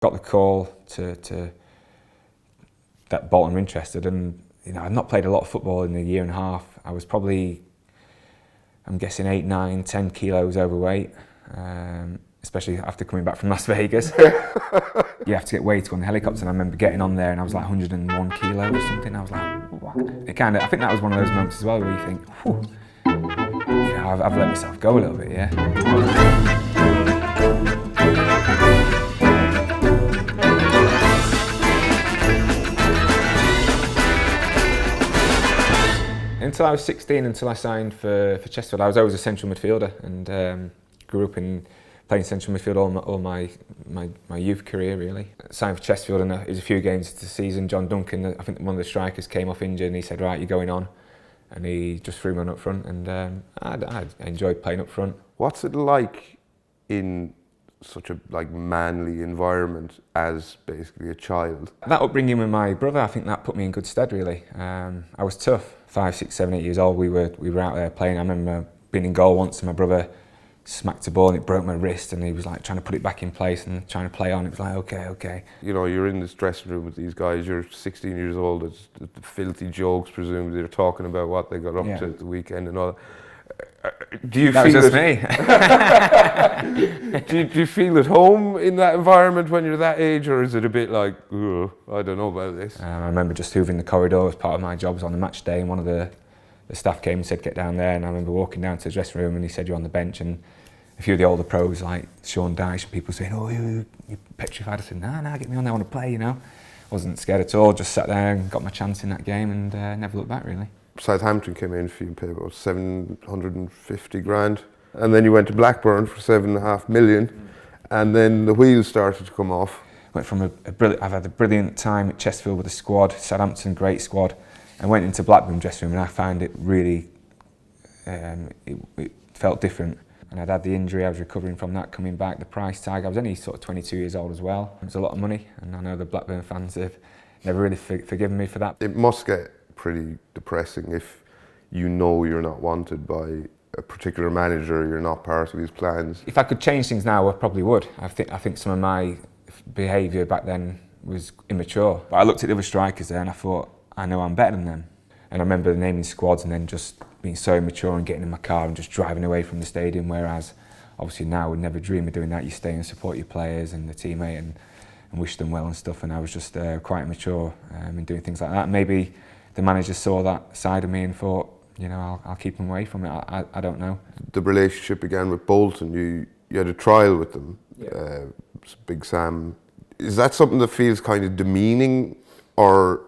Got the call to that Bolton were interested, and I'd not played a lot of football in a year and a half. I was probably, I'm guessing 8, 9, 10 kilos overweight, especially after coming back from Las Vegas. You have to get weighted on the helicopter, and I remember getting on there and I was like 101 kilos or something. I was like, what? I think that was one of those moments as well where you think, whew, I've let myself go a little bit, yeah. Until I was 16, until I signed for Chesterfield, I was always a central midfielder, and grew up in playing central midfield all my youth career, really. Signed for Chesterfield, and it was a few games into the season. John Duncan, I think one of the strikers, came off injured, and he said, right, you're going on. And he just threw me on up front, and I enjoyed playing up front. What's it like in such a manly environment as basically a child? That upbringing with my brother, I think that put me in good stead, really. I was tough. 5, 6, 7, 8 years old, we were out there playing. I remember being in goal once, and my brother smacked a ball and it broke my wrist, and he was like trying to put it back in place and trying to play on. It was like, okay. You're in this dressing room with these guys, you're 16 years old, it's the filthy jokes, presumably they're talking about what they got up to at the weekend and all. Do you feel just me. do you feel at home in that environment when you're that age, or is it a bit like, I don't know about this? I remember just hoovering the corridor as part of my jobs on the match day, and one of the staff came and said, get down there, and I remember walking down to the dressing room and he said, you're on the bench, and a few of the older pros like Sean Dyche and people saying, you're petrified. I said, nah, get me on there, I want to play, Wasn't scared at all, just sat there and got my chance in that game, and never looked back, really. Southampton came in for you and paid about 750 grand, and then you went to Blackburn for 7.5 million, and then the wheels started to come off. Went from I've had a brilliant time at Chesterfield with the squad, Southampton, great squad. I went into Blackburn dressing room and I found it really, it felt different. And I'd had the injury, I was recovering from that, coming back, the price tag. I was only sort of 22 years old as well. It was a lot of money, and I know the Blackburn fans have never really forgiven me for that. It must get pretty depressing if you're not wanted by a particular manager, you're not part of his plans. If I could change things now, I probably would. I think some of my behaviour back then was immature. But I looked at the other strikers there and I thought, I know I'm better than them. And I remember naming squads and then just being so immature and getting in my car and just driving away from the stadium, whereas obviously now I would never dream of doing that. You stay and support your players and the teammate and wish them well and stuff, and I was just quite immature in doing things like that. Maybe the manager saw that side of me and thought, I'll keep them away from it. I don't know. The relationship began with Bolton. You had a trial with them, Big Sam. Is that something that feels kind of demeaning, or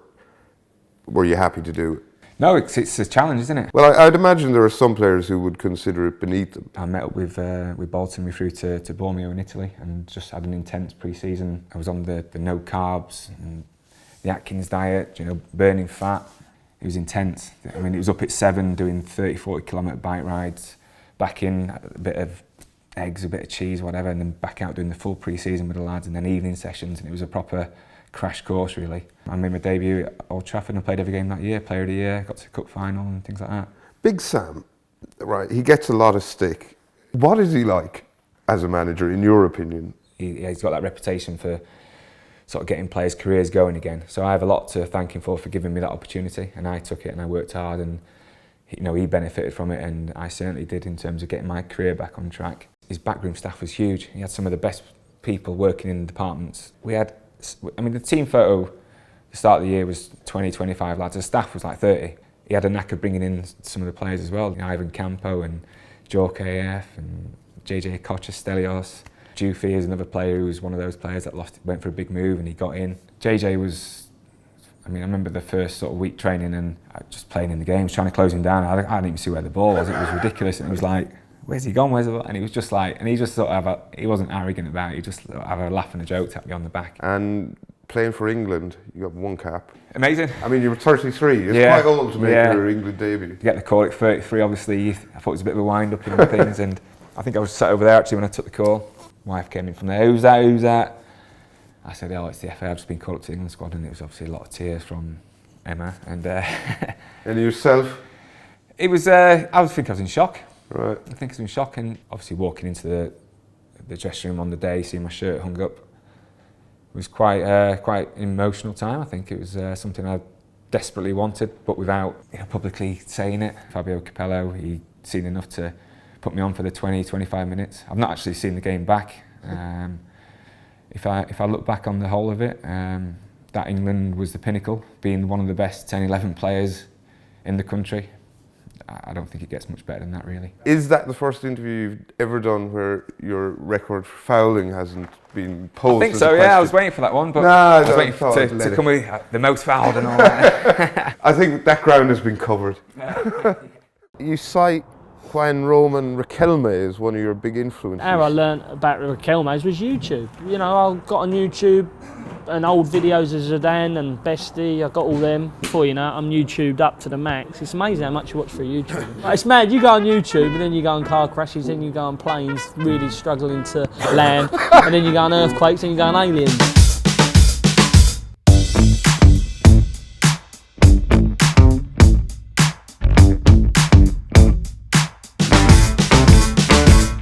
were you happy to do it? No, it's a challenge, isn't it? Well, I'd imagine there are some players who would consider it beneath them. I met up with Bolton. We flew to Bormio in Italy and just had an intense pre-season. I was on the no carbs and the Atkins diet, burning fat. It was intense. I mean, it was up at 7 doing 30, 40 kilometre bike rides, back in a bit of eggs, a bit of cheese, whatever, and then back out doing the full pre-season with the lads and then evening sessions, and it was a proper crash course, really. I made my debut at Old Trafford and I played every game that year, player of the year, got to the cup final and things like that. Big Sam, right, he gets a lot of stick. What is he like as a manager, in your opinion? He's got that reputation for sort of getting players' careers going again. So I have a lot to thank him for giving me that opportunity, and I took it and I worked hard, and he benefited from it, and I certainly did in terms of getting my career back on track. His backroom staff was huge. He had some of the best people working in the departments. The team photo at the start of the year was 20, 25 lads. The staff was like 30. He had a knack of bringing in some of the players as well. Ivan Campo and Jork AF and JJ Kocha-Stelios. Dufy is another player who was one of those players that went for a big move and he got in. JJ was, I remember the first sort of week training and just playing in the games, trying to close him down. I didn't even see where the ball was. It was ridiculous, and it was like, where's he gone? And he was just like, and he just sort of he wasn't arrogant about it. He just sort of have a laugh and a joke, tap me on the back. And playing for England, you got 1 cap. Amazing. You were 33. It's quite old to make your England debut. You get the call at 33, obviously. I thought it was a bit of a wind-up and things, and I think I was sat over there actually when I took the call. Wife came in from there, who's that? I said, it's the FA, I've just been called up to the England squad, and it was obviously a lot of tears from Emma. And yourself? It was, I think I was in shock. Right. I think I was in shock, and obviously walking into the dressing room on the day, seeing my shirt hung up, was quite an emotional time. I think it was something I desperately wanted, but without publicly saying it. Fabio Capello, he'd seen enough to put me on for the 20-25 minutes. I've not actually seen the game back. If I look back on the whole of it, that England was the pinnacle, being one of the best 10-11 players in the country. I don't think it gets much better than that, really. Is that the first interview you've ever done where your record for fouling hasn't been posed? I think so, yeah. I was waiting for that one, but I was waiting to come with the most fouled and all that. I think that ground has been covered. You cite Juan Roman Riquelme as one of your big influences. How I learnt about Riquelme was YouTube. I got on YouTube and old videos of Zidane and Bestie. I got all them. Before you know it, I'm YouTubed up to the max. It's amazing how much you watch through YouTube. It's mad. You go on YouTube and then you go on car crashes, then you go on planes really struggling to land, and then you go on earthquakes and you go on aliens.